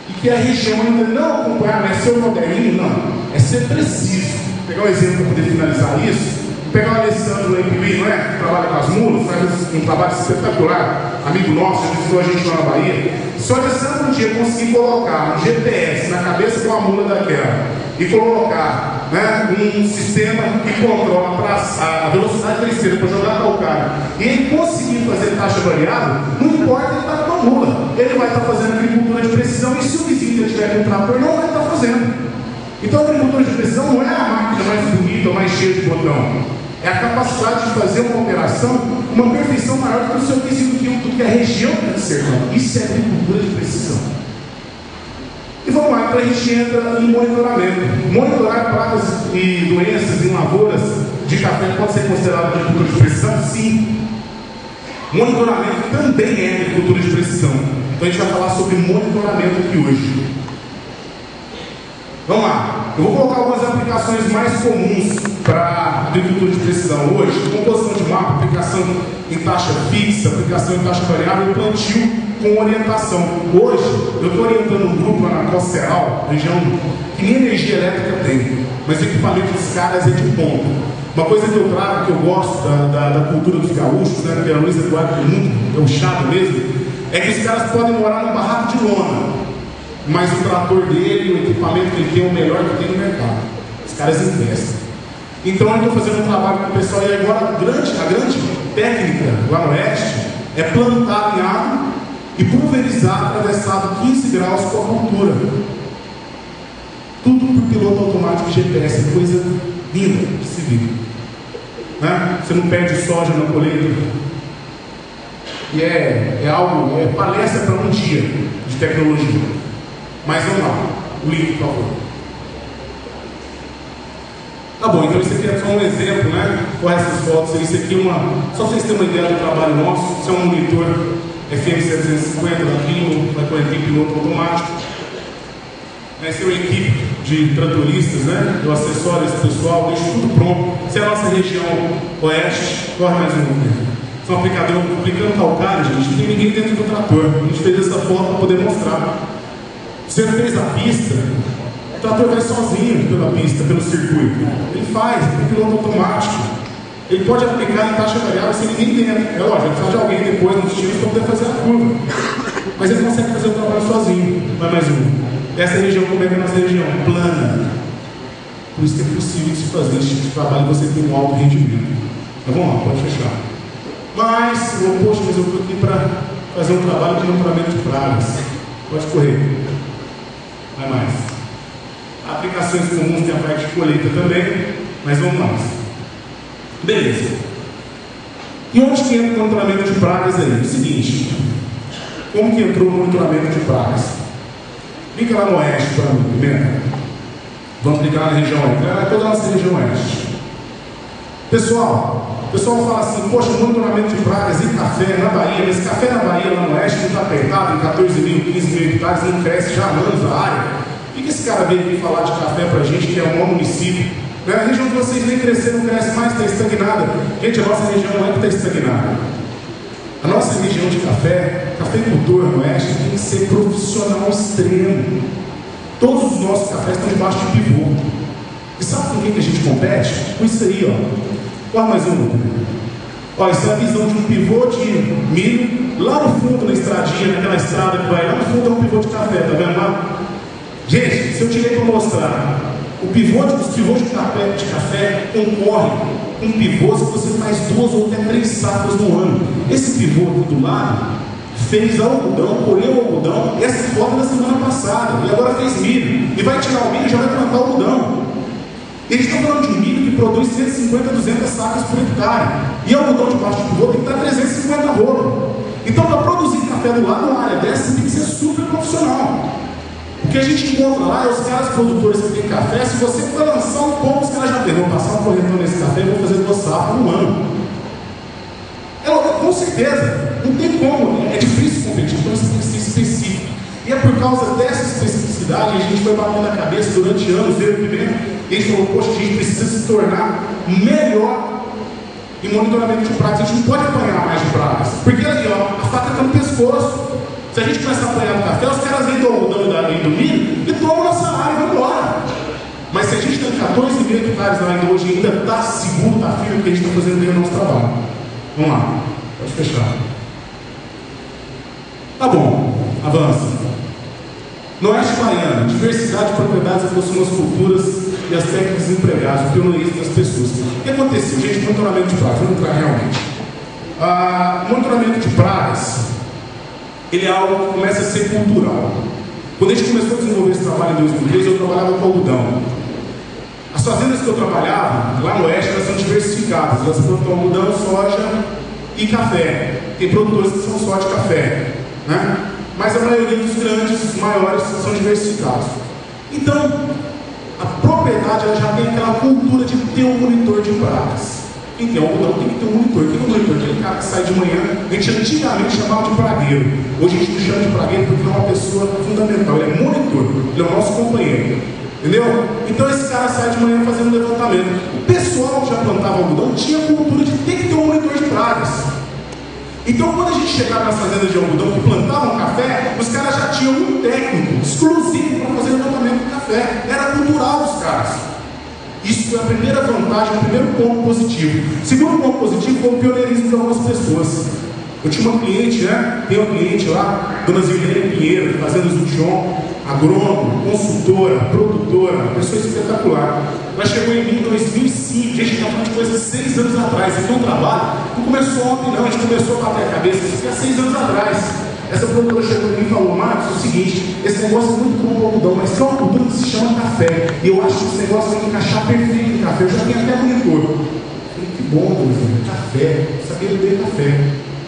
e que a região ainda não acompanha, não é ser moderninho, não, é ser preciso. Vou pegar um exemplo para poder finalizar isso. Vou pegar o Alessandro Lempiui, não é? Que trabalha com as mulas, faz um trabalho espetacular, amigo nosso, já visitou a gente lá na Bahia. Se o Alessandro um dia conseguir colocar um GPS na cabeça de uma mula daquela e colocar, né, um sistema que controla a velocidade da esteira para jogar calcário, e ele conseguir fazer taxa variável, não importa ele estar com a mula, ele vai estar fazendo agricultura de precisão, e se o vizinho tiver com um trator, não vai estar fazendo. Então a agricultura de precisão não é a máquina mais bonita ou mais cheia de botão, é a capacidade de fazer uma operação, uma perfeição maior do que o seu vizinho, do que a região está discernindo. Isso é agricultura de precisão. E vamos lá, então a gente entra em monitoramento. Monitorar pragas e doenças em lavouras de café pode ser considerado agricultura de precisão? Sim. Monitoramento também é agricultura de precisão. Então a gente vai falar sobre monitoramento aqui hoje. Vamos lá. Eu vou colocar algumas aplicações mais comuns para agricultura de precisão hoje. Composição de mapa, aplicação em taxa fixa, aplicação em taxa variável e plantio com orientação. Hoje, eu estou orientando um grupo lá na Costa Ceral, região que nem energia elétrica tem, mas o equipamento dos caras é de ponta. Uma coisa que eu trago, que eu gosto da cultura dos gaúchos, né, que a Luiz Eduardo tem muito, é um chato mesmo, é que os caras podem morar num barraco de lona, mas o trator dele, o equipamento que ele tem é o melhor que tem no mercado. Os caras investem. Então eu estou fazendo um trabalho com o pessoal, e agora a grande técnica lá no oeste é plantar em água e pulverizar atravessado 15 graus com a cultura. Tudo por piloto automático GPS, é coisa linda de se ver. Né? Você não perde soja na colheita. E é palestra para um dia de tecnologia. Mas vamos lá, o link, por favor. Tá bom, então isso aqui é só um exemplo, né? Com essas fotos aí, isso aqui é só para vocês terem uma ideia do trabalho nosso. Isso é um monitor FM750 da Climo, vai com a equipe piloto automático. Essa é uma equipe de tratoristas, né? Eu assessoro esse pessoal, deixo tudo pronto. Se é a nossa região oeste, corre mais um pouquinho. São aplicando calcário, gente, não tem ninguém dentro do trator. A gente fez essa foto para poder mostrar. Você fez a pista, o trator vai sozinho pela pista, pelo circuito. Ele faz, tem piloto automático. Ele pode aplicar em taxa variável sem ninguém dentro. É lógico, vai precisar de alguém depois nos times para poder fazer a curva. Mas ele consegue fazer o trabalho sozinho. Vai mais um. Essa região, como é que é a nossa região? Plana. Por isso que é possível se fazer esse tipo de trabalho e você ter um alto rendimento. Então vamos lá, pode fechar. Mas, poxa, mas eu estou aqui para fazer um trabalho de monitoramento de pragas. Pode correr. Vai mais. Aplicações comuns tem a parte de colheita também, mas vamos mais. Beleza. E onde que entra o monitoramento de pragas aí? O seguinte, como que entrou o monitoramento de pragas? Clica lá no oeste para mim, primeiro. Vamos clicar na região oeste. É toda a nossa região oeste. Pessoal, o pessoal fala assim, poxa, monitoramento de pragas e café na Bahia, mas café na Bahia lá no oeste não está apertado, em 14 mil, 15 mil hectares, não cresce já há anos a área. Por que esse cara veio aqui falar de café para a gente, que é o maior município? A região de vocês nem crescer, não cresce mais, está estagnada. Gente, a nossa região não é que está estagnada. A nossa região de cafeicultor no oeste tem que ser profissional extremo. Todos os nossos cafés estão debaixo de pivô. E sabe com quem que a gente compete? Com isso aí, ó. Olha mais um. Olha, isso é a visão de um pivô de milho. Lá no fundo, na estradinha, naquela estrada que vai lá no fundo, é um pivô de café, tá vendo lá? Gente, se eu tirei para mostrar, os pivôs de café concorrem com pivôs que você faz 2 ou até 3 safras no ano. Esse pivô aqui do lado fez algodão, colheu algodão, essa foto da semana passada, e agora fez milho. E vai tirar o milho e já vai plantar algodão. Eles estão falando de um milho que produz 150 a 200 sacas por hectare. E algodão de baixo de pivô tem que estar 350 rolos. Então, para produzir café do lado, numa área dessa, você tem que ser super profissional. O que a gente encontra lá é os caras produtores que têm café. Se você for lançar um pouco, os caras já vão passar um corretão nesse café e vão fazer 2 safras no ano. Com certeza, não tem como, é difícil competir, então isso tem que ser específico. E é por causa dessa especificidade que a gente foi batendo a cabeça durante anos, eu primeiro, e a gente falou, poxa, a gente precisa se tornar melhor em monitoramento de pragas. A gente não pode apanhar mais de pragas, porque ali, ó, a faca está no pescoço. Se a gente começar a apanhar no café, os caras vêm do algodão e 14 mil hectares lá ainda hoje, ainda está seguro, está firme que a gente está fazendo bem o nosso trabalho. Vamos lá, pode fechar. Tá bom, avança. No Oeste Baiano, diversidade de propriedades aproxima as culturas e as técnicas empregadas, o pioneirismo das pessoas. O que aconteceu? Gente, monitoramento de pragas, vamos entrar realmente. Monitoramento de pragas, ele é algo que começa a ser cultural. Quando a gente começou a desenvolver esse trabalho em 2013, eu trabalhava com algodão. As fazendas que eu trabalhava, lá no Oeste, elas são diversificadas. Elas plantam algodão, soja e café. Tem produtores que são só de café, né? Mas a maioria dos grandes, os maiores, são diversificados. Então, a propriedade ela já tem aquela cultura de ter um monitor de pragas. Quem tem algodão tem que ter um monitor. Quem é um monitor? Aquele cara que sai de manhã, a gente antigamente chamava de pragueiro. Hoje a gente não chama de pragueiro porque ele é uma pessoa fundamental. Ele é monitor, ele é o nosso companheiro. Entendeu? Então esse cara sai de manhã fazendo levantamento. O pessoal que já plantava algodão tinha a cultura de ter que ter um monitor de pragas. Então, quando a gente chegava nas fazendas de algodão que plantavam café, os caras já tinham um técnico exclusivo para fazer levantamento de café. Era cultural dos caras. Isso foi a primeira vantagem, o primeiro ponto positivo. O segundo ponto positivo foi o pioneirismo de algumas pessoas. Eu tinha uma cliente, né? Tem uma cliente lá, dona Zilene Pinheiro, fazendas do Tijon, agrônomo, consultora, produtora, uma pessoa espetacular. Ela chegou em mim em 2005, gente, está falando de coisa 6 anos atrás. Então o trabalho não começou ontem, não, a gente começou a bater a cabeça, isso há 6 anos atrás. Essa produtora chegou em mim e falou: Marcos, é o seguinte, esse negócio é muito bom para o algodão, mas tem uma cultura que se chama café, e eu acho que esse negócio vai encaixar perfeito em café. Eu já tenho até monitor. Eu falei: que bom, dona Zilene, café, eu sabia beber café.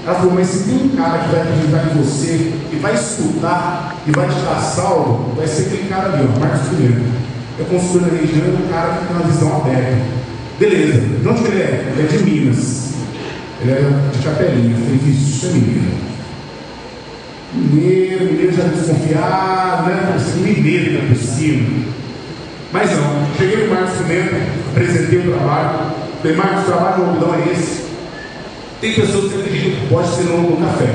Ela falou: mas se tem um cara que vai acreditar em você, e vai escutar, e vai te dar saldo, vai ser aquele cara ali, ó, Marcos Pinheiro. É consultor da região, é um cara que tem uma visão aberta. Beleza, de onde ele é? Ele é de Minas. Ele é de Chapelinha. Eu falei: isso é mineiro. Mineiro já desconfiado, né? Mineiro ainda por cima. Mas não, cheguei no Marcos Pinheiro, apresentei o trabalho. Falei: Marcos, o trabalho do algodão é esse. Tem pessoas que acreditam que pode ser no café.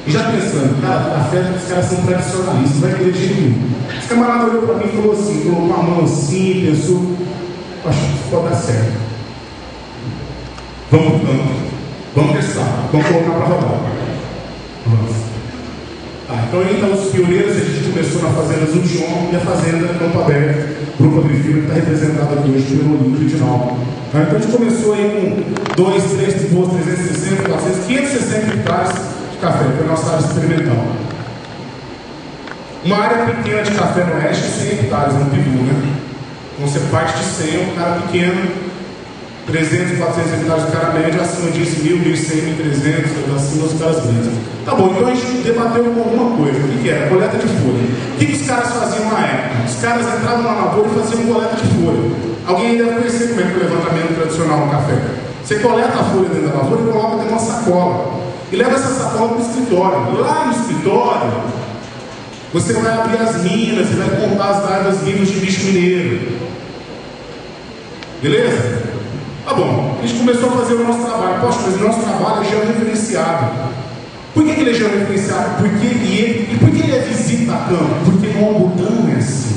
E já pensando, cara, café, os caras são tradicionalistas, não vai querer de jeito nenhum. Esse camarada olhou para mim e falou assim, colocou a mão assim, pensou: acho que pode dar certo. Vamos testar, vamos colocar para rodar. Vamos. Então os pioneiros, a gente começou na fazenda Zutión e a fazenda Campo Aberto, grupo agrícola que está representado aqui hoje pelo Olímpio de Nova. Então a gente começou aí com 2, 3 tipos, 360, 400, 560 hectares de café, que é a nossa área experimental. Uma área pequena de café no Oeste, 100 hectares no Pibu, né? Então você parte de 100, um cara pequeno, 300, 400 hectares de cara médio, acima disso, 1.000, 1.100, 1.300, acima dos caras grandes. Tá bom, então a gente debateu com alguma coisa. O que era? Coleta de folha. O que os caras faziam na época? Os caras entravam na lavoura e faziam coleta de folha. Alguém deve conhecer como é que é o levantamento tradicional no café. Você coleta a folha dentro da lavoura e coloca dentro de uma sacola. E leva essa sacola para o escritório. Lá no escritório, você vai abrir as minas, você vai contar as larvas vivas de bicho mineiro. Beleza? Tá bom, a gente começou a fazer o nosso trabalho. Poxa, mas o nosso trabalho é georreferenciado. Por que ele é georreferenciado? Por que ele é visita a campo? Porque no algodão é assim.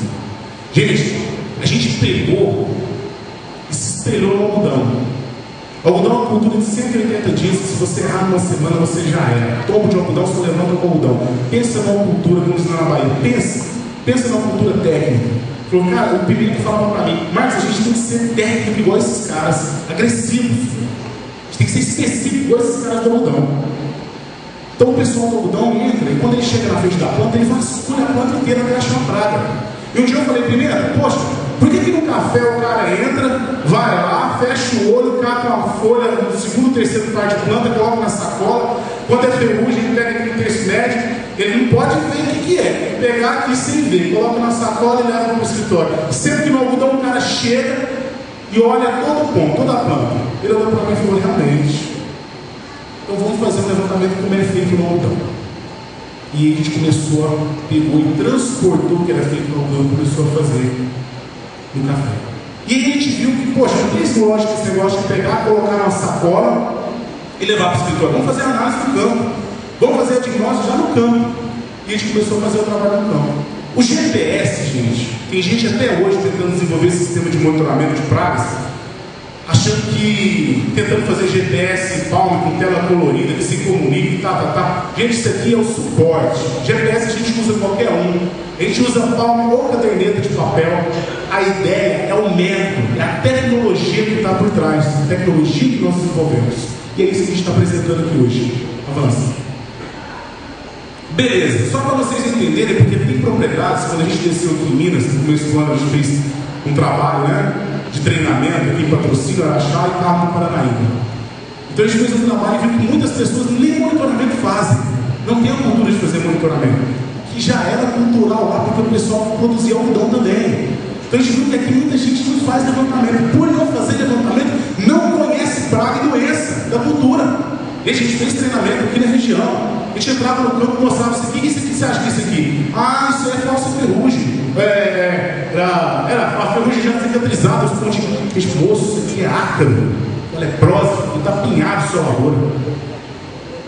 Gente, a gente pegou e se espelhou no algodão. O algodão é uma cultura de 180 dias, que se você errar numa semana, você já era. Topo de algodão, você levanta o algodão. Pensa numa cultura, como diz na Bahia. Pensa numa cultura técnica. Falou: cara, o Pimenta falava para mim: Marcos, a gente tem que ser técnico igual esses caras, agressivos. A gente tem que ser específico igual esses caras do algodão. Então o pessoal do algodão entra, e quando ele chega na frente da planta, ele vasculha a planta inteira até achar uma praga. E um dia eu falei: Pimenta, poxa, por que no café o cara entra, vai lá, fecha o olho, cata uma folha no segundo, terceiro par de planta, coloca na sacola, quando é ferrugem, ele pega aquele terço médio, ele não pode ver o que é, pegar aqui sem ver, coloca na sacola e leva para o escritório. Sempre que no algodão o cara chega e olha todo o ponto, toda a planta. Ele olhou para mim e falou: realmente, então vamos fazer um levantamento como é feito no algodão. E a gente pegou e transportou o que era feito no algodão e começou a fazer no café. E aí a gente viu que, poxa, não tem esse lógico, esse negócio de pegar, colocar na sacola e levar para o escritório. Vamos fazer a análise do campo. Vamos fazer a diagnose já no campo. E a gente começou a fazer o trabalho no campo. O GPS, gente, tem gente até hoje tentando desenvolver esse sistema de monitoramento de pragas, achando que, tentando fazer GPS Palm com tela colorida, que se comunica, tá. Gente, isso aqui é o suporte. GPS a gente usa qualquer um. A gente usa Palm ou caderneta de papel. A ideia é o método, é a tecnologia que está por trás, a tecnologia que nós desenvolvemos. E é isso que a gente está apresentando aqui hoje. Avança. Beleza, só para vocês entenderem, porque tem propriedades, quando a gente desceu aqui em Minas, no começo do ano a gente fez um trabalho, né, de treinamento aqui em Patrocínio, Araxá e Carmo do Paranaíba. Então a gente fez um trabalho e viu que muitas pessoas nem monitoramento fazem, não tem a cultura de fazer monitoramento, que já era cultural lá, porque o pessoal produzia algodão também. Então a gente viu que aqui muita gente não faz levantamento, por não fazer levantamento, não conhece praga e doença da cultura. E a gente fez treinamento aqui na região. A gente entrava no campo e mostrava isso aqui. Isso aqui, você acha que isso aqui? Ah, isso é falsa ferrugem. Era a ferrugem já cicatrizada, os pontinhos. Gente, moço, isso aqui é ácaro, é leprosa, não está apinhado o seu lavoura.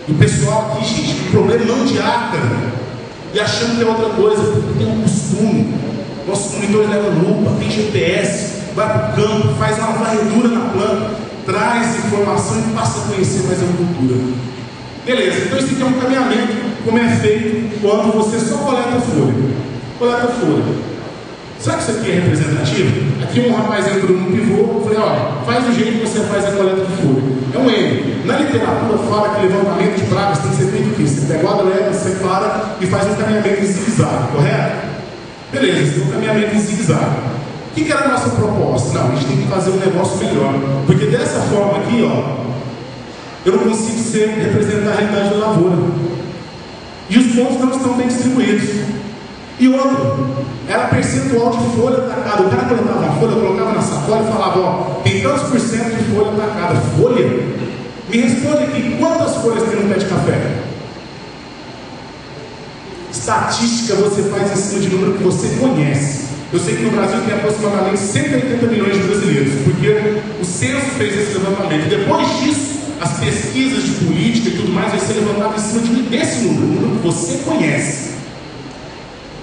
E o pessoal aqui, gente, o problema não de ácaro, e achando que é outra coisa, porque tem um costume. Nossos monitores levam lupa, tem GPS, vai para o campo, faz uma varredura na planta, traz informação e passa a conhecer mais a cultura. Beleza, então isso aqui é um caminhamento, como é feito quando você só coleta folha. Coleta folha. Será que isso aqui é representativo? Aqui um rapaz entrou no pivô, eu falei, olha, faz do jeito que você faz a coleta de folha. É um N. Na literatura fala que levantamento de pragas tem que ser feito aqui. Você pega o adrega, separa e faz um caminhamento em zigue-zague, correto? Beleza, tem um caminhamento em zigue-zague. O que era a nossa proposta? Não, a gente tem que fazer um negócio melhor. Porque dessa forma aqui, ó, eu não consigo representar a realidade da lavoura. E os pontos não estão bem distribuídos. E outro, era percentual de folha atacada. O cara coletava a folha, colocava na sacola e falava, ó, tem tantos por cento de folha atacada. Folha? Me responde aqui, quantas folhas tem no pé de café? Estatística você faz em cima de número que você conhece. Eu sei que no Brasil tem aproximadamente 180 milhões de brasileiros, porque o censo fez esse levantamento. Depois disso, as pesquisas de política e tudo mais vai ser levantado em cima desse número, um número que você conhece.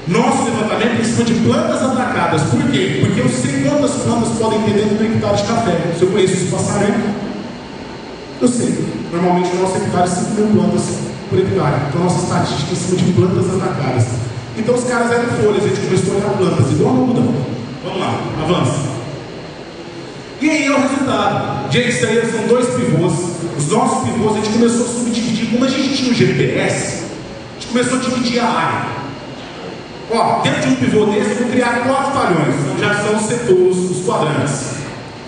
Nosso levantamento é em cima de plantas atacadas. Por quê? Porque eu sei quantas plantas podem ter dentro do hectare de café. Se eu conheço esse passamento, eu sei. Normalmente o nosso hectare é 5 mil plantas por hectare. Então a nossa estatística é em cima de plantas atacadas. Então os caras eram folhas, a gente começou a olhar plantas, igual no algodão. Vamos lá, avança. E aí é o resultado. Gente, isso aí são 2 pivôs. Os nossos pivôs a gente começou a subdividir. Como a gente tinha o GPS, a gente começou a dividir a área. Ó, dentro de um pivô desse, eu vou criar 4 talhões. Então já são os setores, os quadrantes.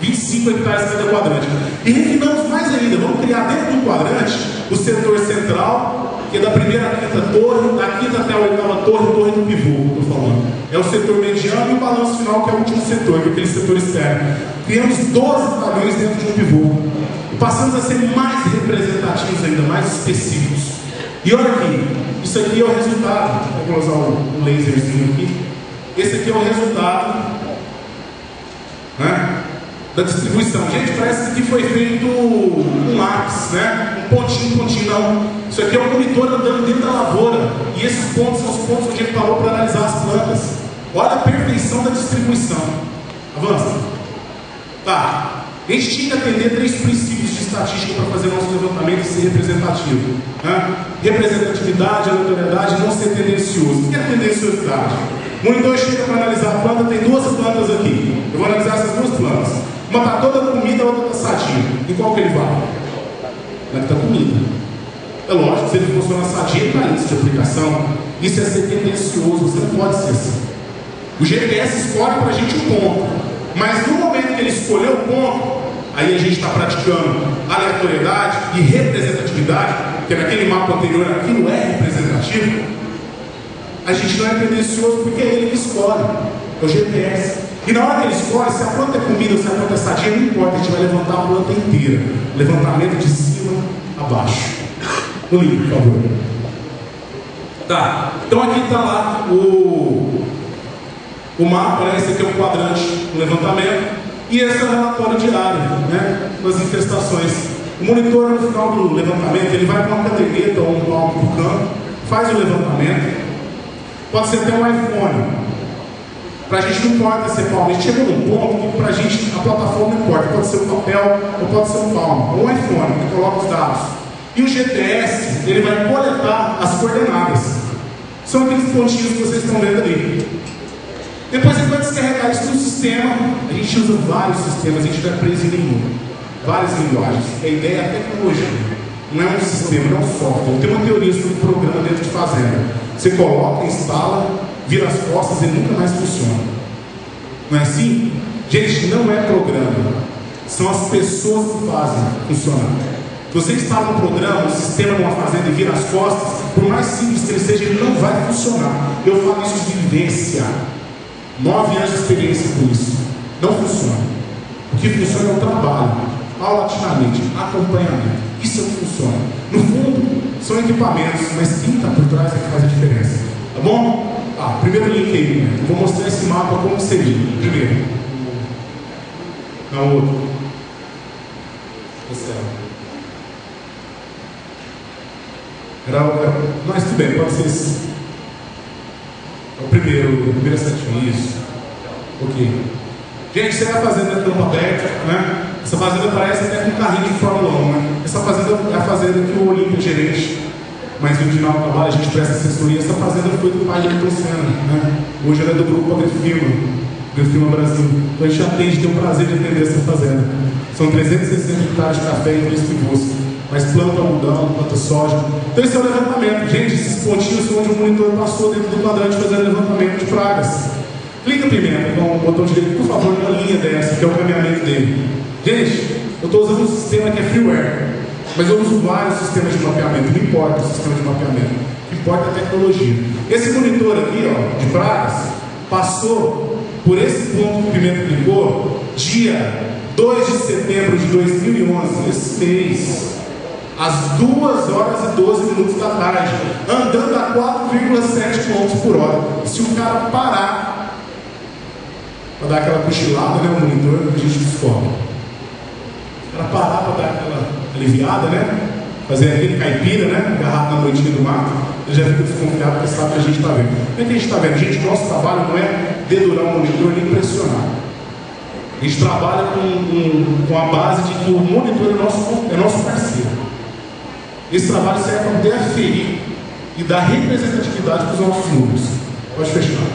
25 hectares cada quadrante. E refinamos mais ainda. Vamos criar dentro do quadrante o setor central, que é da primeira à quinta torre, da quinta até a oitava torre, torre do pivô, estou falando. É o setor mediano e o balanço final, que é o último setor, que é aquele setor externo. Criamos 12 talhões dentro de um pivô. E passamos a ser mais representativos ainda, mais específicos. E olha aqui, isso aqui é o resultado. Vou usar um laserzinho aqui. Esse aqui é o resultado, né, da distribuição. Gente, parece que foi feito um lápis, né? Um pontinho, não. Isso aqui é o monitor andando dentro da lavoura. E esses pontos são os pontos que a gente parou para analisar as plantas. Olha a perfeição da distribuição. Avança. Tá. A gente tinha que atender 3 princípios de estatística para fazer nosso levantamento e ser representativo, né? Representatividade, aleatoriedade, não ser tendencioso. O que é tendenciosidade? O monitor chega para analisar a planta, tem 2 plantas aqui. Eu vou analisar essas 2 plantas. Uma está toda comida, a outra está sadia. E qual que ele vai? Na que está comida. É lógico, se ele funciona sadia, ele está índice de aplicação. Isso é ser tendencioso, você não pode ser assim. O GPS escolhe para a gente um ponto. Mas no momento que ele escolheu o ponto, aí a gente está praticando aleatoriedade e representatividade, que naquele mapa anterior aquilo é representativo. A gente não é tendencioso porque é ele que escolhe, é o GPS. E na hora que ele escolhe, se a planta é comida ou se a planta é sadia, não importa, a gente vai levantar a planta inteira. Levantamento de cima a baixo. No link, por favor. Tá, então aqui está lá o mapa, né? Esse aqui é um quadrante do levantamento. E esse é o relatório diário, né, das infestações. O monitor, no final do levantamento, ele vai com uma caderneta ou um palmo para o campo, faz o levantamento. pode ser até um iPhone. Para a gente não importa ser palma, a gente chegou num ponto que para a gente a plataforma não importa, pode ser um papel ou pode ser um palma, ou um iPhone, que coloca os dados. E o GPS, ele vai coletar as coordenadas. São aqueles pontinhos que vocês estão vendo ali. Depois ele vai descarregar isso no sistema. A gente usa vários sistemas, a gente não é preso em nenhum. Várias linguagens. A ideia é a tecnologia. Não é um sistema, não é um software. Tem uma teoria sobre um programa dentro de fazenda. Você coloca, instala, vira as costas e nunca mais funciona. Não é assim? Gente, não é programa. São as pessoas que fazem funcionar. Se você instala um programa, um sistema de uma fazenda e vira as costas, por mais simples que ele seja, ele não vai funcionar. Eu falo isso de vivência. 9 anos de experiência com isso. Não funciona. O que funciona é o trabalho, paulatinamente, acompanhamento. Isso é o que funciona. No fundo, são equipamentos, mas quem está por trás é que faz a diferença. Tá bom? Primeiro link aí, né? Eu vou mostrar esse mapa como seria. Primeiro. Não, outro. Mas tudo bem, pode ser esse. O primeiro setinho, isso. Ok. Gente, você está fazendo a campo aberto, né? Essa fazenda parece até com um carrinho de Fórmula 1, né? Essa fazenda é a fazenda que o Olímpio é gerente, mas no final do trabalho a gente presta assessoria. Essa fazenda foi do pai de Luciano, né? Hoje ela é do grupo Agrifirma Brasil. Então a gente atende, tem o prazer de atender essa fazenda. São 360 hectares de café em 3 tribos. Mas planta algodão, planta soja. Então esse é o levantamento. Gente, esses pontinhos são onde o monitor passou dentro do quadrante fazendo levantamento de pragas. Clica primeiro com o botão direito, por favor, na linha dessa, que é o caminhamento dele. Gente, eu estou usando um sistema que é freeware, mas eu uso vários sistemas de mapeamento. Não importa o sistema de mapeamento, o que importa é a tecnologia. Esse monitor aqui, ó, de pragas, passou por esse ponto que o Pimenta clicou, dia 2 de setembro de 2011, esse mês, às 2h12 da tarde, andando a 4,7 km por hora. Se o cara parar para dar aquela cochilada, né, o monitor, a gente descobre. Se o cara parar para dar aquela aliviada, né, fazer aquele caipira, né, agarrado na noitinha do mato, ele já fica desconfiado porque sabe que a gente está vendo. O que a gente está vendo? Gente, nosso trabalho não é dedurar o monitor nem pressionar. A gente trabalha com a base de que o monitor é nosso parceiro. Esse trabalho serve para poder aferir e dar representatividade para os nossos números. Pode fechar.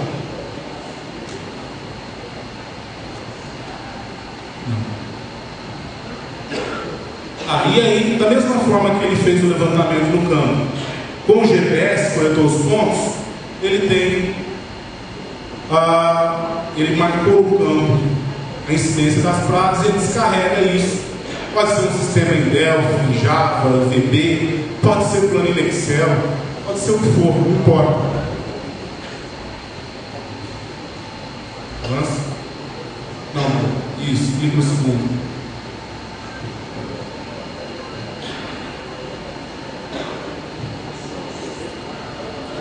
E aí, da mesma forma que ele fez o levantamento no campo, com o GPS, coletou os pontos, ele tem, ele marcou o campo, a incidência das pragas, e ele descarrega isso. Pode ser um sistema em Delphi, em Java, VB, pode ser planilha Excel, pode ser o que for, não importa. Avança? Não, isso, clica no segundo.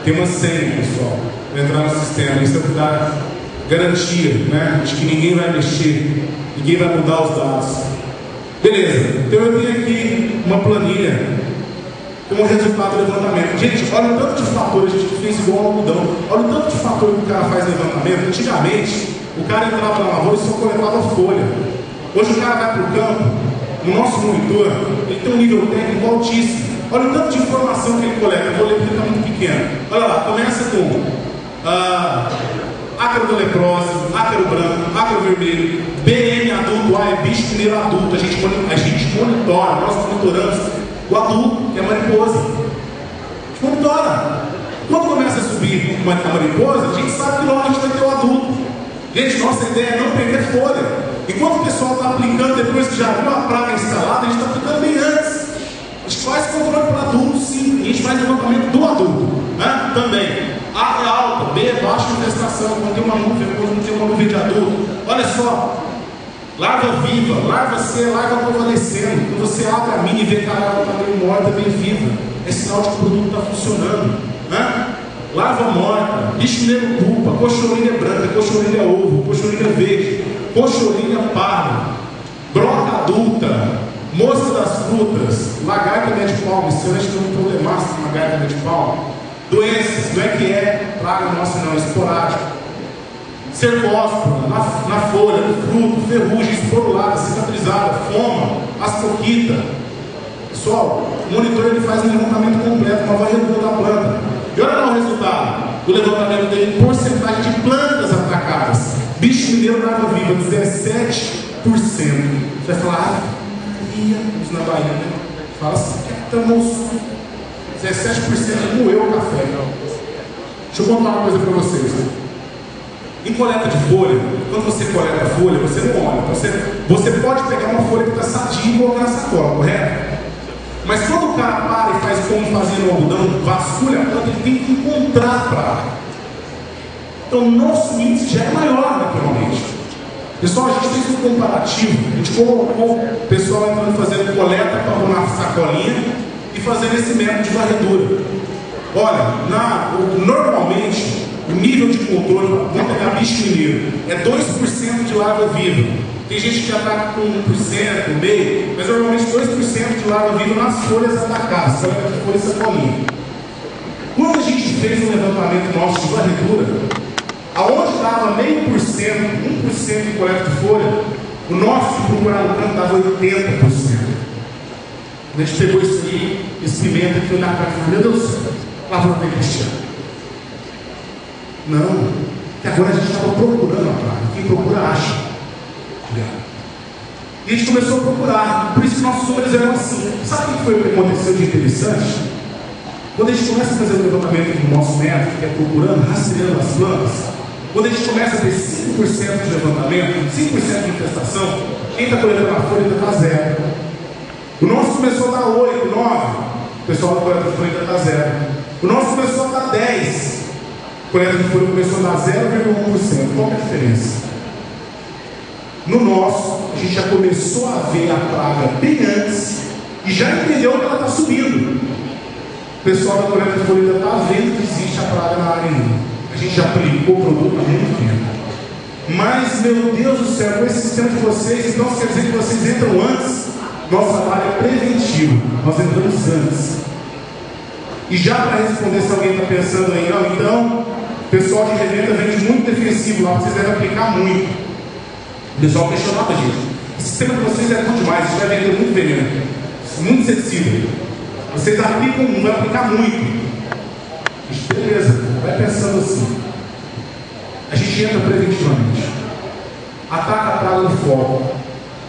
Tem uma senha, pessoal, para entrar no sistema. Isso é o que dá garantia, né, de que ninguém vai mexer, ninguém vai mudar os dados. Beleza, então eu tenho aqui uma planilha com o resultado do levantamento. Gente, olha o tanto de fatores, a gente fez igual ao algodão. Olha o tanto de fatores que o cara faz levantamento. Antigamente, o cara entrava na lavoura e só coletava folha. Hoje o cara vai para o campo, no nosso monitor, ele tem um nível técnico altíssimo. Olha o tanto de informação que ele coleta. Eu vou ler porque está muito pequeno. Olha lá, começa com ácaro da leprose, ácaro branco, ácaro vermelho, BM adulto, é bicho primeiro adulto. A gente monitora, nós monitoramos o adulto, que é a mariposa. A gente monitora. Quando começa a subir a mariposa, a gente sabe que logo a gente vai ter o adulto. Gente, nossa ideia é não perder folha. Enquanto o pessoal está aplicando depois que já viu a praga instalada, a gente está aplicando bem antes. A gente faz controle para adulto, sim. A gente faz levantamento do adulto, né? Também. A é alta, B é baixa infestação. Quando tem uma nuvem, quando não tem uma nuvem de adulto. Olha só. Larva viva, larva C, larva convalescendo. Quando você abre a mina e vê que a larva está meio morta, bem viva, é sinal de que o produto está funcionando, né? Larva morta, bicho negro culpa, cochorilha branca, cochorilha ovo, cochorilha verde, cochorilha parda, broca adulta, mosca das frutas, lagarta média de palma. Esse ano a gente tem um problemaço com lagarta média de palma. Doenças, não é que é praga nossa não, é esporádico. Cercóspora, na folha, no fruto, ferrugem, esporulada, cicatrizada, foma, ascoquita. Pessoal, o monitor ele faz um levantamento completo, uma varredura da planta. E olha lá o resultado do levantamento dele em porcentagem de plantas atacadas. Bicho mineiro na água viva, 17%. Você vai falar, isso na Bahia, né? Fala assim, moço, 17% moeu o café. Deixa eu contar uma coisa para vocês. Em coleta de folha, quando você coleta a folha, você não olha. Então você pode pegar uma folha que está sadia e colocar na sacola, correto? Mas quando o cara para e faz como fazia no algodão, vasculha a planta, ele tem que encontrar a praga. Então o nosso índice já é maior naturalmente. Pessoal, a gente fez um comparativo, a gente colocou o pessoal entrando fazendo coleta para pôr na sacolinha e fazendo esse método de varredura. Olha, normalmente o nível de controle, vamos pegar bicho mineiro, é 2% de larva viva. Tem gente que ataca com 1%, meio, mas normalmente 2% de larva viva nas folhas atacadas, coleta de folha e sacolinha. Quando a gente fez um levantamento nosso de varredura, aonde dava 0,5%, 1% de coleta de folha, o nosso de procurar no campo dava 80%. Quando a gente pegou isso aí, esse pimenta que foi na cara e falou, meu Deus, lá vou ter Cristiano. Não, que agora a gente estava procurando a praga. Quem procura acha. E a gente começou a procurar. Por isso que nossos números eram assim. Sabe o que foi o que aconteceu de interessante? Quando a gente começa a fazer o levantamento do nosso método, que é procurando, rastreando as plantas, quando a gente começa a ter 5% de levantamento, 5% de infestação, quem está coletando a folha ainda está 0. O nosso começou a dar 8, 9. O pessoal da coleta de folha ainda está 0. O nosso começou a dar 10. A coleta de folha começou a dar 0,1%. Qual é a diferença? No nosso, a gente já começou a ver a praga bem antes e já entendeu que ela está subindo. O pessoal da coleta de folha ainda está vendo que existe a praga na área ainda. A gente já aplicou o produto há muito tempo. Mas, meu Deus do céu, com esse sistema de vocês, então quer dizer que vocês entram antes. Nosso trabalho é preventivo. Nós entramos antes. E já para responder, se alguém está pensando aí, não, então, o pessoal de revenda vende muito defensivo lá, vocês devem aplicar muito. O pessoal questionava, gente, o sistema de vocês é bom demais, vocês vai vender muito veneno, muito sensível. Vocês aplicam, não vai aplicar muito. Beleza, vai pensando assim. A gente entra preventivamente, ataca a praga no foco,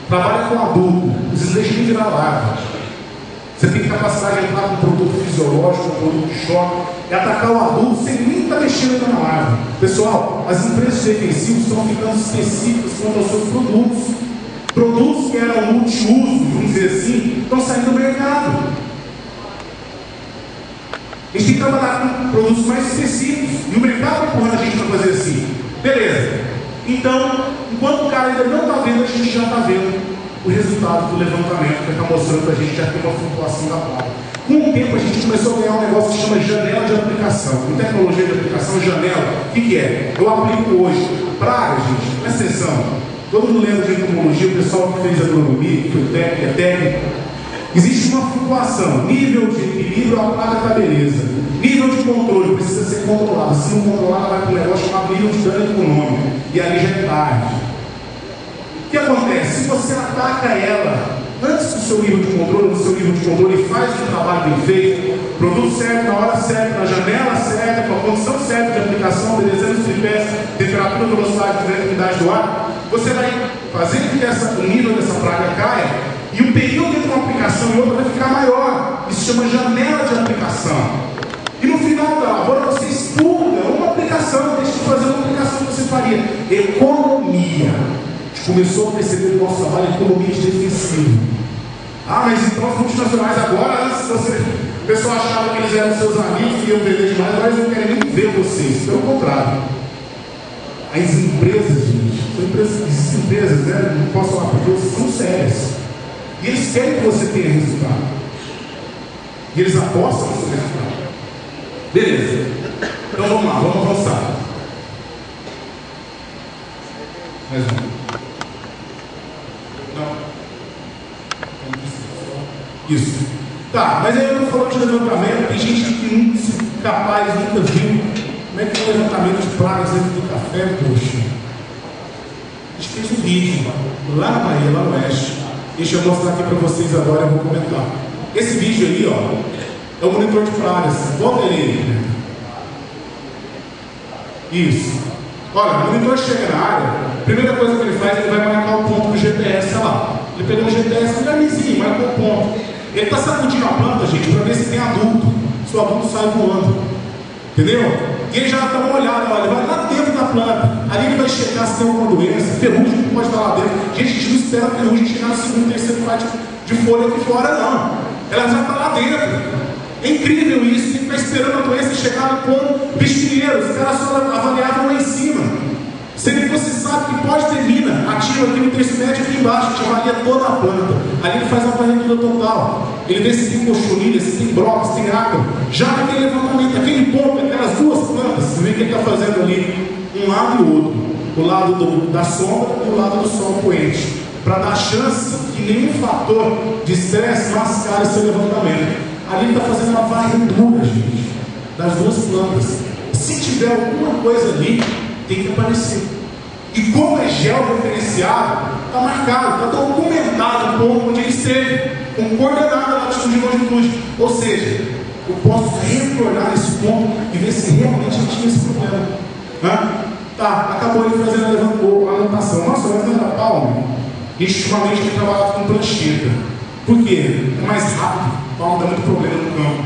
trabalha com adulto, vocês deixam de virar larva. Você tem capacidade de entrar com um produto fisiológico, um produto de choque, e atacar o adulto sem nem estar mexendo na larva. Pessoal, as empresas defensivas estão ficando específicas quanto aos seus produtos. Produtos que eram multiuso, vamos dizer assim, estão saindo do mercado. A gente tem que trabalhar com produtos mais específicos. E o mercado está empurrando a gente para fazer assim. Beleza. Então, enquanto o cara ainda não está vendo, a gente já está vendo o resultado do levantamento que está mostrando para a gente já tem uma flutuação da praga. Com o tempo, a gente começou a ganhar um negócio que se chama janela de aplicação. Em tecnologia de aplicação, janela, o que é? Eu aplico hoje. Praga, gente, presta atenção. Todo mundo lembra de entomologia, o pessoal que fez agronomia, que foi técnico. Existe uma flutuação, nível de equilíbrio, a praga está beleza. Nível de controle precisa ser controlado. Se não controlar, vai para um negócio chamado nível de dano econômico. E ali já é tarde. O que acontece? Se você ataca ela antes do seu nível de controle, e faz um trabalho bem feito, produto certo, na hora certa, na janela certa, com a condição certa de aplicação, obedecendo os tripés, temperatura, velocidade, umidade do ar, você vai fazer com que o nível dessa praga caia e o período entre uma aplicação e outra vai ficar maior. Isso se chama janela de aplicação. E no final da lavoura você expurga uma aplicação, deixa de fazer uma aplicação que você faria. Economia. Começou a perceber no nosso trabalho economia de defensivo. Ah, mas então as multinacionais agora, antes o pessoal achava que eles eram seus amigos e iam vender demais, agora eles não querem nem ver vocês. Pelo contrário. As empresas, gente, existem empresas, né? Não posso falar porque eles são sérias. E eles querem que você tenha resultado. E eles apostam no seu resultado. Beleza. Então vamos lá, vamos avançar. Mais um. Isso. Tá, mas aí eu estou falando de levantamento, tem gente que capaz nunca viu Como é que é o levantamento de pragas dentro do café, poxa? A gente fez um vídeo lá na Bahia, lá no Oeste. Deixa eu mostrar aqui para vocês agora, eu vou comentar. Esse vídeo ali, ó, é o monitor de pragas. Volta ele. Isso. Olha, o monitor chega na área, a primeira coisa que ele faz, ele vai marcar o ponto do GPS, olha lá. Ele pegou um GPS, um camisinho, marcou o ponto. Ele está sacudindo a planta, gente, para ver se tem adulto. Se o adulto sai voando. Entendeu? E ele já dá uma olhada, olha, ele vai lá dentro da planta. Ali ele vai checar se tem alguma doença, ferrugem que pode estar lá dentro. Gente, a gente não espera a ferrugem chegar no segundo, terceiro parte de folha aqui fora, não. Ela já está lá dentro. É incrível isso, tem que ficar esperando a doença chegar com bispinheiros. Os caras só avaliavam lá em cima. Sendo que você sabe que pode ter mina ativa aqui no terço médio aqui embaixo, a gente avalia toda a planta. Ali ele faz a varredura total. Ele vê se tem cochonilha, se tem broca, se tem água. Já naquele levantamento, aquele ponto, aquelas duas plantas, você vê que ele está fazendo ali um lado e o outro. O lado da sombra e o lado do sol poente. Para dar chance que nenhum fator de estresse mascare seu levantamento. Ali ele está fazendo uma varredura, gente, das duas plantas. Se tiver alguma coisa ali, tem que aparecer. E como é georreferenciado, está marcado, está documentado o ponto onde ele esteve, com coordenada, latitude e longitude. Ou seja, eu posso retornar esse ponto e ver se realmente eu tinha esse problema. Tá, acabou ele fazendo a anotação. Nossa, mas não era palmo. Ultimamente eu trabalhava com prancheta. Por quê? É mais rápido. Palmo dá muito problema no campo.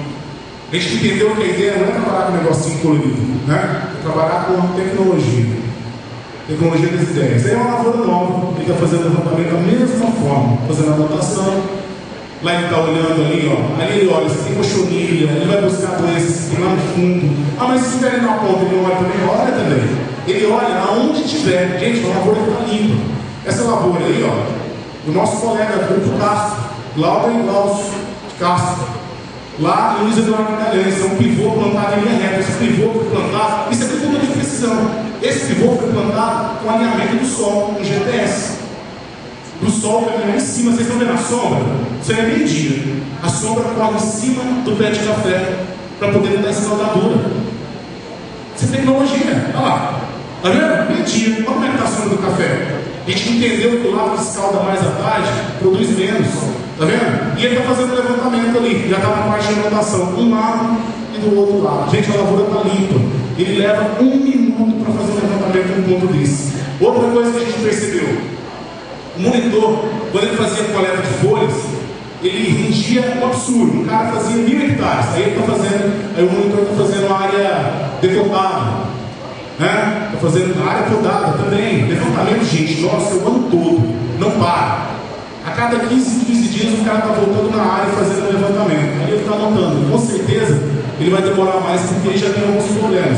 A gente entendeu que a ideia não é trabalhar com um negocinho colorido, né? É trabalhar com tecnologia. Tecnologia das ideias. Aí é uma lavoura nova, ele está fazendo levantamento da mesma forma, fazendo anotação. Lá ele está olhando ali, ó. Ali ele olha se tem cochonilha, ele vai buscar doenças que tem lá no fundo. Ah, mas se tiver ali na ponta, ele não olha também? Olha também. Ele olha aonde tiver. Gente, a lavoura está limpa. Essa lavoura aí, ó, o nosso colega Grupo Castro, Laura e Glaucio Castro. Lá em Luiz Eduardo Magalhães, é um pivô plantado em linha reta. Esse pivô foi plantado, isso aqui é tudo de precisão. Esse pivô foi plantado com alinhamento do sol, com GPS. Do sol que alinhou em cima, vocês estão vendo a sombra? Isso aí é meio-dia. A sombra corre em cima do pé de café para poder dar essa escaldadura. Isso é tecnologia, olha lá. Tá vendo? Meio-dia. Olha como é que está a sombra do café. A gente entendeu que o lado que escalda mais à tarde produz menos. Tá vendo? E ele está fazendo um levantamento ali, já está na parte de anotação, um lado e do outro lado. Gente, a lavoura está limpa. Ele leva 1 minuto para fazer um levantamento num ponto desse. Outra coisa que a gente percebeu: o monitor, quando ele fazia coleta de folhas, ele rendia um absurdo. Um cara fazia 1000 hectares, aí o monitor está fazendo área decotada, né? Está fazendo área podada também. Levantamento, gente, nossa, o ano todo, não para. A cada 15 dias o cara está voltando na área e fazendo o levantamento. Aí ele está anotando. Com certeza ele vai demorar mais porque ele já tem alguns problemas.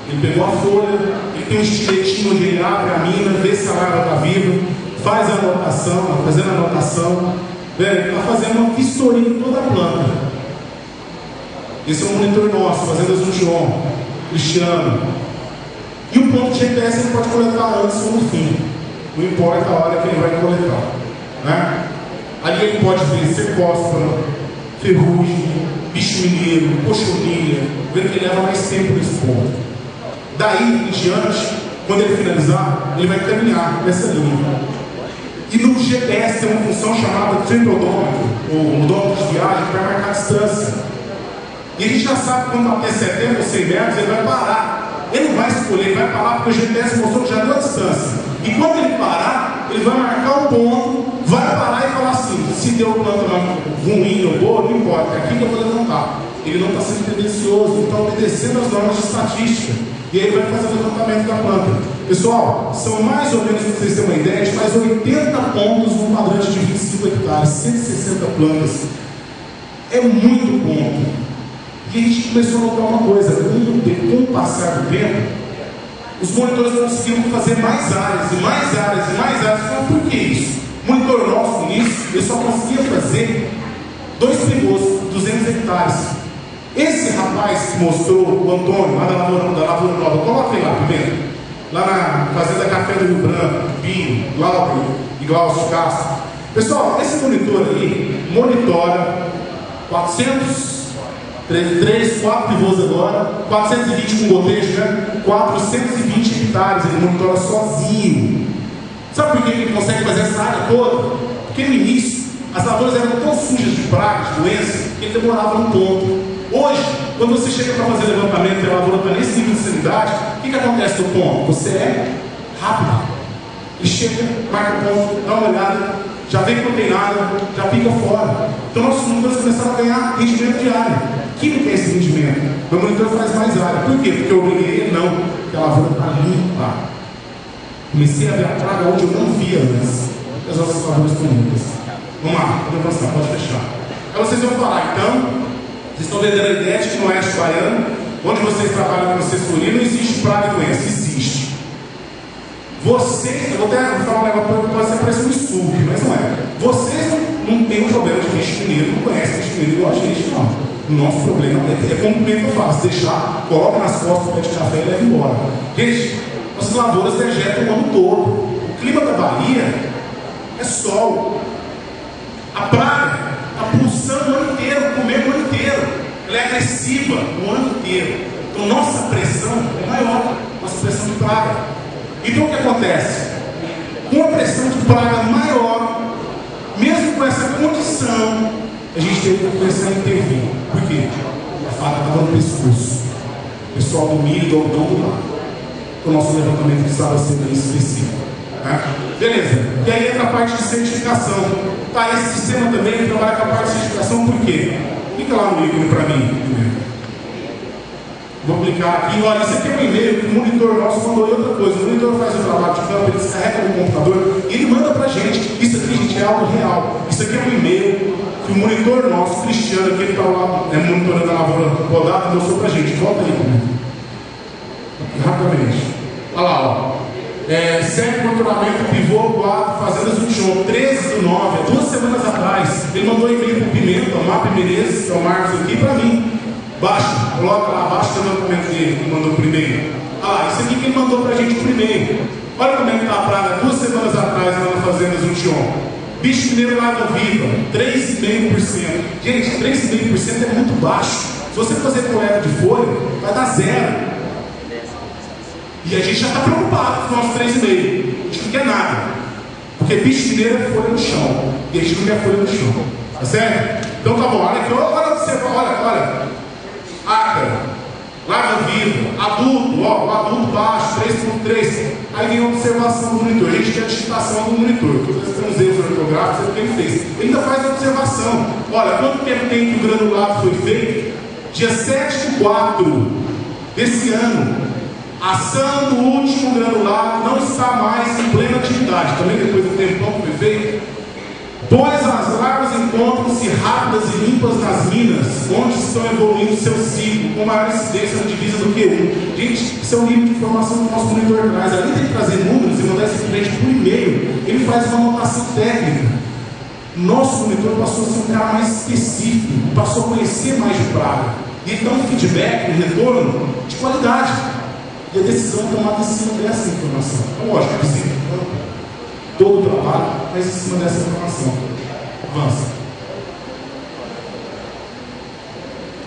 Ele pegou a folha, ele tem um estiletinho onde ele abre a mina, vê se a larva está viva, faz a anotação, está fazendo a anotação. Ele está fazendo uma vistoria em toda a planta. Esse é um monitor nosso, fazendo as Jundion, Cristiano. E o ponto de GPS ele pode coletar antes ou no fim. Não importa a hora que ele vai coletar. Né? Ali ele pode ver cercóspora, ferrugem, bicho mineiro, cochonilha, ver que ele leva mais tempo nesse ponto. Daí em diante, quando ele finalizar, ele vai caminhar nessa linha. E no GPS tem uma função chamada tripodômetro, ou odômetro de viagem, que vai marcar a distância. E a gente já sabe que quando bater 70 ou 100 metros, ele vai parar. Ele não vai escolher, ele vai parar porque o GPS mostrou que já deu a distância. E quando ele parar, ele vai marcar o ponto, vai parar e falar assim: se deu planta ruim ou boa, não importa, é aqui que eu vou levantar. Ele não está sendo tendencioso, ele está obedecendo as normas de estatística. E aí ele vai fazer o levantamento da planta. Pessoal, são mais ou menos, para vocês terem uma ideia, de mais 80 pontos no quadrante de 25 hectares, 160 plantas. É muito ponto. E a gente começou a notar uma coisa: com o passar do tempo, os monitores conseguiram fazer mais áreas, e mais áreas, e mais áreas. Então, por que isso? O monitor nosso, no início, ele só conseguia fazer 2 pivôs, 200 hectares. Esse rapaz que mostrou, o Antônio, lá da Lavoura Nova, coloca ele lá primeiro, lá na Fazenda Café do Rio Branco, Pinho, Lauro e Glaucio Castro. Pessoal, esse monitor aí monitora 400 3, 4 pivôs agora, 420 com gotejo, né? 420 hectares, ele monitora sozinho. Sabe por que ele consegue fazer essa área toda? Porque no início, as lavouras eram tão sujas de pragas, de doenças, que ele demorava um ponto. Hoje, quando você chega para fazer levantamento e a lavoura está nesse nível de sanidade, o que acontece no ponto? Você é rápido. Ele chega, marca o ponto, dá uma olhada, já vê que não tem nada, já fica fora. Então nossos monitores começaram a ganhar rendimento diário. Quem quer esse rendimento? Meu monitor faz mais área. Por quê? Porque eu obriguei ele não, porque a lavoura está limpa. Comecei a ver a praga onde eu não via antes. As nossas lavouras estão limpas. Vamos lá, pode avançar, pode fechar. Aí vocês vão falar, então, vocês estão vendendo a ideia de que no oeste baiano, onde vocês trabalham com assessoria, não existe praga e doença. Existe. Vocês, eu vou até falar um negócio que pode parecer um insulto, mas não é. Vocês não têm um problema de bicho mineiro, não conhecem bicho mineiro igual a gente, não. O nosso problema é como o eu faço, deixar, coloca nas costas o pé de café e leva embora. Gente, nossas lavouras vegetam o ano todo. O clima da Bahia é sol. A praga está pulsando o ano inteiro, comendo o ano inteiro. Ela é agressiva o ano inteiro. Então nossa pressão é maior, nossa pressão de praga. Então o que acontece? Com a pressão de praga maior, mesmo com essa condição, a gente teve que começar a intervir. Por quê? A faca estava no pescoço. O pessoal do milho, do algodão, do lado. O nosso levantamento precisava ser bem específico. Né? Beleza. E aí entra a parte de certificação. Tá, esse sistema também trabalha com a parte de certificação, por quê? Clica lá no ícone para mim. Vou clicar aqui. Olha, isso aqui é um e-mail que o monitor nosso mandou. E outra coisa, o monitor faz o trabalho de campo, ele descarrega no computador e ele manda pra gente. Isso aqui, gente, é algo real. Isso aqui é um e-mail que o monitor nosso, Cristiano, que ele está lá monitorando a lavoura rodada, mostrou pra gente. Volta aí comigo. Rapidamente. Olha lá, ó. Segue monitoramento pivô 4, fazendas do Tião, 13/9, 2 semanas atrás. Ele mandou e-mail pro Pimenta, o Mapa Menezes, que é o Marcos aqui, pra mim. Baixa, coloca lá abaixo o levantamento dele, que mandou por e-mail. Ah, isso aqui que ele mandou pra gente por e-mail. Olha como é que tá a praga 2 semanas atrás lá na Fazenda Juntion. Bicho mineiro lá da Viva, 3,5%. Gente, 3,5% é muito baixo. Se você fazer coleta de folha, vai dar 0. E a gente já está preocupado com os nossos 3,5%. A gente não quer nada. Porque bicho mineiro é folha no chão. E a gente não quer folha no chão. Tá certo? Então tá bom, olha aqui, olha. Ácara, Larga Viva, adulto, ó, o adulto baixo, 3,3. Aí vem a observação do monitor. A gente quer a digitação do monitor. Porque nós temos erros ortográficos, é o que ele fez. Ele ainda faz a observação. Olha, quanto tempo tem que o granulado foi feito? Dia 7/4 desse ano. A ação do último granulado não está mais em plena atividade. Também depois do tempão que foi feito. Pois as larvas encontram-se rápidas e limpas nas minas, onde estão evoluindo seu ciclo, com maior incidência na divisa do que um. Gente, isso é um nível de informação que o nosso monitor traz. Além de trazer números e mandar esse cliente por e-mail, ele faz uma anotação técnica. Nosso monitor passou a ser um cara mais específico, passou a conhecer mais de praga. E ele dá um feedback, um retorno de qualidade. E a decisão é tomada em cima dessa informação. Então, lógico, é possível. Todo o trabalho, mas em cima dessa informação. Avança.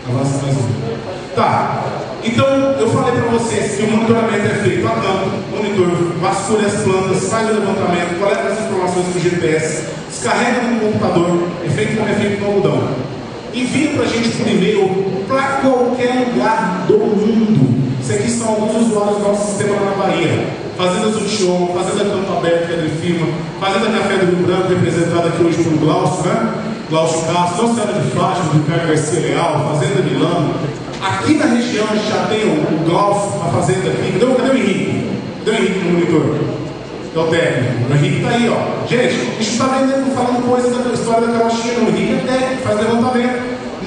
Avança mais um. Tá. Então, eu falei para vocês que o monitoramento é feito a campo. O monitor vasculha as plantas, faz o levantamento, coleta as informações do GPS, descarrega no computador, é feito como é feito no algodão. Envia para a gente por e-mail para qualquer lugar do mundo. Isso aqui são alguns usuários do nosso sistema lá na Bahia. Fazenda Zutião, Fazenda Campo Aberto, que é de firma, Fazenda Café do Rio Branco, representada aqui hoje por Glaucio, né? Glaucio Castro, Nossa Senhora de Fátima, do Ricardo Garcia Leal, Fazenda Milano. Aqui na região a gente já tem o Glaucio, a fazenda aqui. Cadê o Henrique? Cadê o Henrique no monitor? É o técnico. O Henrique está aí, ó. Gente, a gente não está vendendo, falando coisa da história da carochinha, não. O Henrique é técnico, faz levantamento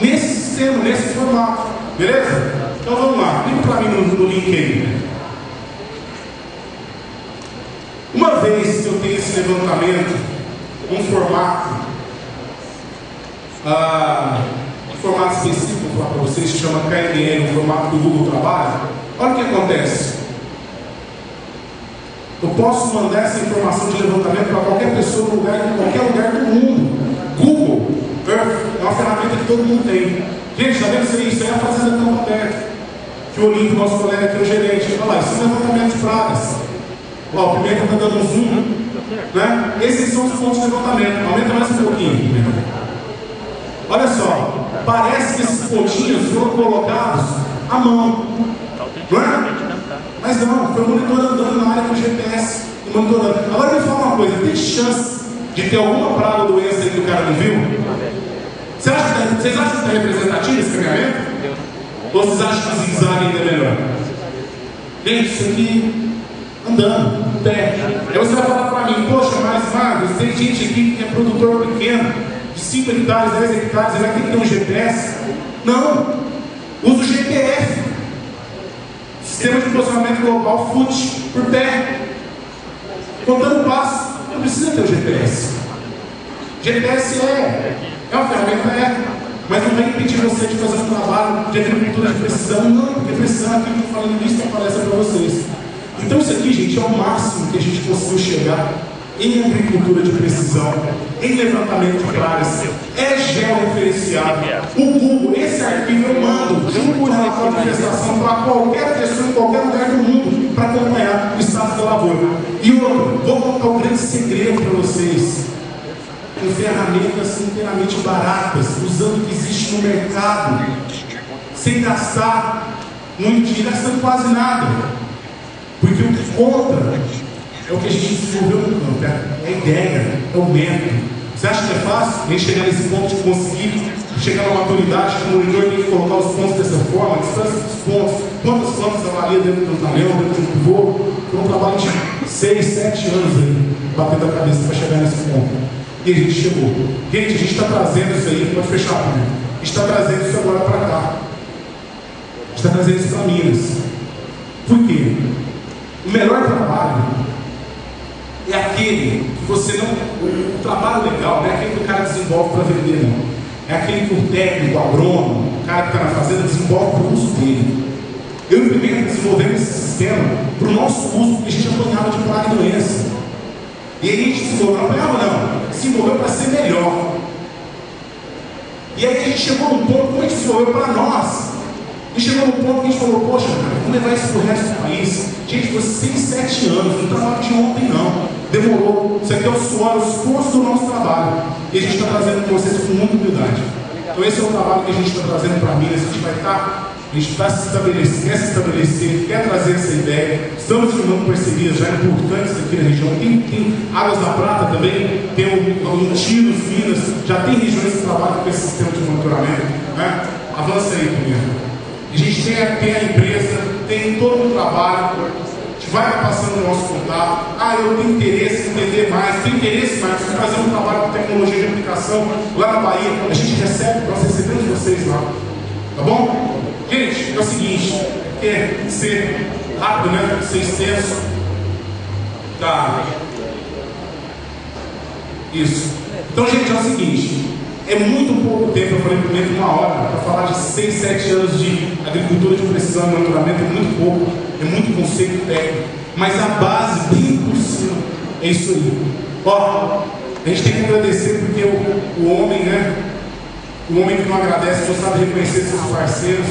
nesse sistema, nesse formato. Beleza? Então vamos lá. Clica para mim no link aí. Uma vez que eu tenho esse levantamento, um formato específico, vou falar para vocês, que chama KNL, um formato que o Google trabalha, olha o que acontece. Eu posso mandar essa informação de levantamento para qualquer pessoa, em qualquer lugar do mundo. Google Earth é uma ferramenta que todo mundo tem. Gente, está vendo isso aí? Isso aí é a fazenda campo aberto. Que o Olímpio, nosso colega aqui, o gerente, olha lá, isso é um levantamento de pragas. Ó, o Pimenta está dando um zoom, né? Esses são os pontos de levantamento. Aumenta mais um pouquinho. Olha só, parece que esses pontinhos foram colocados à mão, não é? Mas não, foi o monitor andando na área com o GPS, monitorando. Agora me fala uma coisa, tem chance de ter alguma praga ou doença aí que o cara não viu? Vocês acham que está representativo esse caminhamento? Ou vocês acham que o zigue-zague ainda é melhor? Gente, isso aqui andando, pé. Aí você vai falar para mim, poxa, mas Marcos, tem gente aqui que é produtor pequeno, de 5 hectares, 10 hectares, ele vai ter que ter um GPS. Não, usa o GPF, Sistema de Posicionamento Global FUT, por pé, contando o passo. Não precisa ter o GPS. GPS é uma ferramenta, mas não vai impedir você de fazer um trabalho de agricultura de precisão, não, porque precisão aqui que eu estou falando isso na palestra para vocês. Então isso aqui, gente, é o máximo que a gente conseguiu chegar em agricultura de precisão, em levantamento de pragas, é georreferenciado. O Google, esse arquivo eu mando junto com a manifestação para qualquer pessoa em qualquer lugar do mundo para acompanhar o estado da lavoura. E outro, vou contar um grande segredo para vocês. Com ferramentas inteiramente baratas, usando o que existe no mercado, sem gastar muito dinheiro, gastando quase nada. Porque o que conta é o que a gente desenvolveu no campo, é a ideia, é o método. Você acha que é fácil nem chegar nesse ponto de conseguir chegar na maturidade que o monitor tem que colocar os pontos dessa forma, a distância dos pontos, quantas plantas avalia dentro do caminhão, dentro do pivô? Foi um trabalho de 6, 7 anos aí, batendo a cabeça para chegar nesse ponto. E a gente chegou. Gente, a gente está trazendo isso aí, pode fechar comigo. A gente está trazendo isso agora para cá. A gente está trazendo isso para Minas. Por quê? O melhor trabalho é aquele que você não. O trabalho legal não é aquele que o cara desenvolve para vender, não. É aquele que o técnico, o agrônomo, o cara que está na fazenda desenvolve para o uso dele. Eu e o Pimenta desenvolvemos esse sistema para o nosso uso, porque a gente apanhava de praga e doença. E aí a gente se envolveu, não apanhava não, se envolveu para ser melhor. E aí a gente chegou num ponto, como a gente se envolveu para nós, e chegou num ponto que a gente falou, poxa, cara, vamos levar isso para o resto do país. Gente, foi 6, 7 anos, não trabalho de ontem não, demorou. Isso aqui é o suor, o esforço do nosso trabalho. E a gente está trazendo para vocês com muita humildade. Então esse é o trabalho que a gente está trazendo para Minas, a gente vai estar... A gente está se estabelecer, quer se estabelecer, quer trazer essa ideia. Estamos firmando parcerias já importantes aqui na região. Tem Águas da Prata também, tem o Tiros, Minas, já tem regiões que trabalham com esse sistema de monitoramento. Né? Avança aí comigo. A gente tem a empresa, tem todo um trabalho, a gente vai estar passando o nosso contato. Ah, eu tenho interesse em entender mais, tenho interesse mais em fazer um trabalho com tecnologia de aplicação lá na Bahia. A gente recebe, nós recebemos vocês lá. Tá bom? Gente, é o seguinte, quer ser rápido, né? Ser extenso. Tá. Isso. Então, gente, é o seguinte, é muito pouco tempo, eu falei primeiro 1 hora, para falar de 6, 7 anos de agricultura de precisão e monitoramento, é muito pouco, é muito conceito técnico, mas a base, bem por cima, é isso aí. Ó, a gente tem que agradecer porque o homem, né? O homem que não agradece não sabe reconhecer seus parceiros.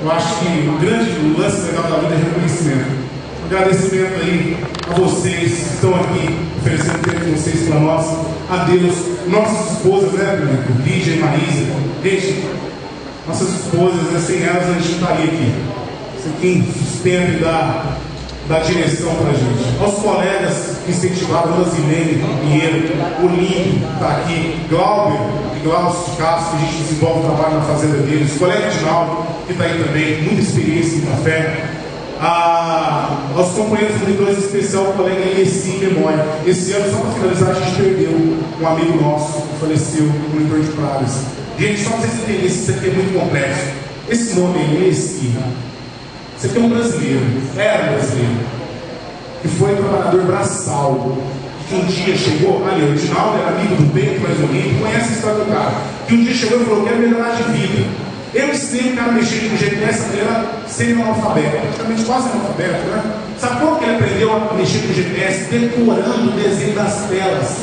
Eu acho que o grande lance legal da vida é reconhecimento. Um agradecimento aí a vocês que estão aqui oferecendo tempo de vocês para nós, a Deus, nossas esposas, né, Lídia e Marisa. Gente, nossas esposas, né, sem elas a gente não estaria aqui. Isso aqui sustenta e dá direção para a gente. Aos colegas que incentivaram, Ana Zilene Pinheiro, o Lino está aqui, Glauber e Glaucio Castro, que a gente desenvolve o trabalho na fazenda deles, o colega Edinaldo, que está aí também, muita experiência em café. Aos companheiros monitores, em especial o colega Ieci Memória. Esse ano, só para finalizar, a gente perdeu um amigo nosso que faleceu, monitor de pragas. Gente, só para vocês entenderem, isso aqui é muito complexo. Esse nome é Ieci. Você tem um brasileiro, era brasileiro, que foi trabalhador braçal, que um dia chegou, ali, o Edinaldo era amigo do Pedro, mas o Lino conhece a história do cara, que um dia chegou e falou, quero melhorar de vida. Eu ensinei o cara a mexer com o GPS, ele era semi-analfabeto, praticamente quase analfabeto, né? Sabe como que ele aprendeu a mexer com o GPS? Decorando o desenho das telas.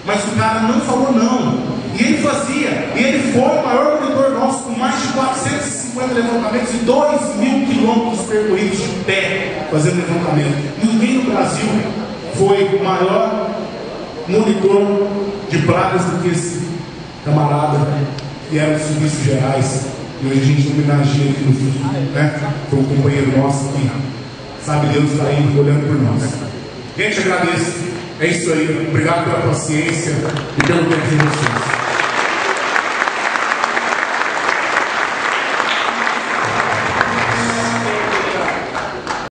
Mas o cara não falou não. E ele fazia, e ele foi o maior monitor nosso, com mais de 450 levantamentos e 2.000 quilômetros percorridos de pé, fazendo levantamento. Ninguém no Brasil foi o maior monitor de pragas do que esse camarada, que era dos serviços gerais. E hoje a gente homenageia aqui no fim, né? Foi um companheiro nosso que, sabe, Deus está aí olhando por nós. Gente, agradeço. É isso aí. Obrigado pela paciência e pelo tempo de vocês.